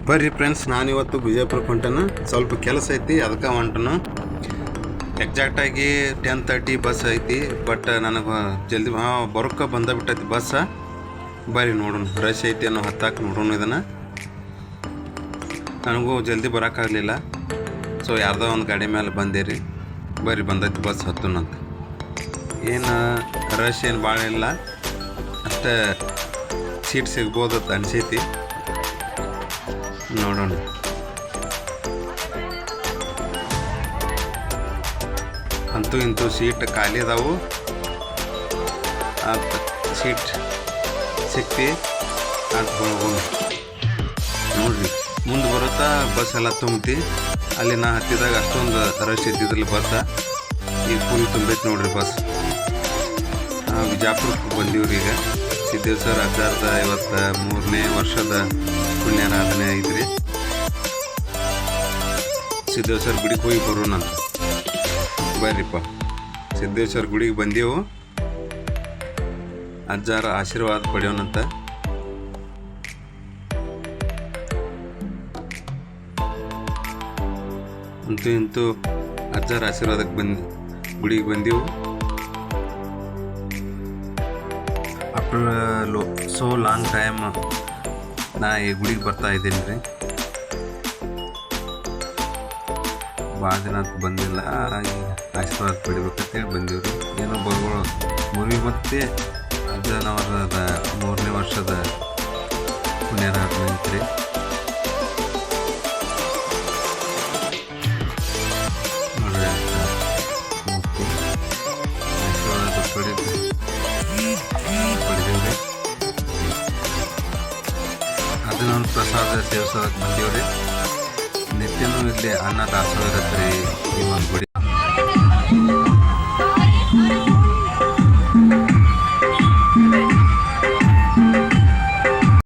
ಬರ್ರಿ ಫ್ರೆಂಡ್ಸ್, ನಾನಿವತ್ತು ವಿಜಯಪುರಕ್ಕೆ ಹೊಂಟನು. ಸ್ವಲ್ಪ ಕೆಲಸ ಐತಿ, ಅದಕ್ಕೆ ಹೊಂಟನು. ಎಕ್ಸಾಕ್ಟಾಗಿ 10:30 ಬಸ್ ಐತಿ. ಬಟ್ ನನಗೆ ಜಲ್ದಿ ಬರೋಕ್ಕೆ ಬಂದಬಿಟ್ಟೈತಿ ಬಸ್ಸ. ಬರ್ರಿ ನೋಡೋಣ, ರಶ್ ಐತಿ ಅನ್ನೋ ಹತ್ತಾಕ ನೋಡೋಣ. ಇದನ್ನು ನನಗೂ ಜಲ್ದಿ ಬರೋಕ್ಕಾಗಲಿಲ್ಲ. ಸೊ ಯಾರ್ದೋ ಒಂದು ಗಾಡಿ ಮೇಲೆ ಬಂದೇರಿ. ಬರ್ರಿ ಬಂದೈತಿ ಬಸ್ ಹತ್ತುನಂತ. ಏನು ರಶ್ ಏನು ಭಾಳ ಇಲ್ಲ, ಅಷ್ಟೇ ಸೀಟ್ ಸಿಗ್ಬೋದು ಅಂತ ಅನಿಸೈತಿ. ನೋಡೋಣ. ಅಂತೂ ಇಂತೂ ಸೀಟ್ ಖಾಲಿ ಅದಾವು. ಸೀಟ್ ಸಿಕ್ತಿ ಅಂತ ಹೋಗೋಣ. ನೋಡ್ರಿ, ಮುಂದೆ ಬರುತ್ತಾ ಬಸ್ ಎಲ್ಲ ತುಂಬತಿ. ಅಲ್ಲಿ ನಾ ಹತ್ತಿದಾಗ ಅಷ್ಟೊಂದು ರಶ್ ಇದ್ದಿದ್ರಲ್ಲಿ ಬಸ್ಸ. ಈಗ ಫುಲ್ ತುಂಬೈತಿ ನೋಡ್ರಿ ಬಸ್. ವಿಜಯಪುರಕ್ಕೆ ಬಂದೀವ್ರಿ. ಈಗ ಸಿದ್ದೇಶ್ವರ 1053ನೇ ವರ್ಷದ ಪುಣ್ಯಾರಾಧನೆ ಐತ್ರಿ. ಸಿದ್ದೇಶ್ವರ ಗುಡಿಗೆ ಹೋಗಿ ಬರೋಣ. ಬರ್ರಿಪ್ಪ, ಸಿದ್ದೇಶ್ವರ ಗುಡಿಗೆ ಬಂದೆವು. ಅಜ್ಜಾರ ಆಶೀರ್ವಾದ ಪಡೆಯೋಣಂತ. ಅಂತೂ ಇಂತೂ ಅಜ್ಜಾರ ಆಶೀರ್ವಾದಕ್ಕೆ ಗುಡಿಗೆ ಬಂದೆವು. ಆಫ್ಟರ್ ಸೋ ಲಾಂಗ್ ಟೈಮ್ ನಾ ಈ ಗುಡಿಗೆ ಬರ್ತಾ ಇದ್ದೀನಿ ರೀ. ಭಾಳ ದಿನ ಬಂದಿಲ್ಲ, ಆಶೀರ್ವಾದ ಪಡಿಬೇಕಂತೇಳಿ ಬಂದೀವ್ರಿ. ಏನೋ ಬರುಗಳು ಮೂವಿ ಮತ್ತೆ ಅಜ್ಜನವರದ 3ನೇ ವರ್ಷದ ಪುಣ್ಯಾರಾಧನೆ ಐತ್ರಿ. ನೋಡ್ರಿ, ಆಶೀರ್ವಾದ ಪಡಿದೇವ್ರಿ. ಅದನ್ನೊಂದು ಪ್ರಸಾದ ಸೇವಿಸೋದಕ್ಕೆ ಬಂದೀವ್ರಿ. ನಿತ್ಯನೂ ಇಲ್ಲಿ ಅನ್ನ ದಾಸೋಹ ಇರತ್ತೆ ರೀ ಈ ಒಂದು ಗುಡಿ.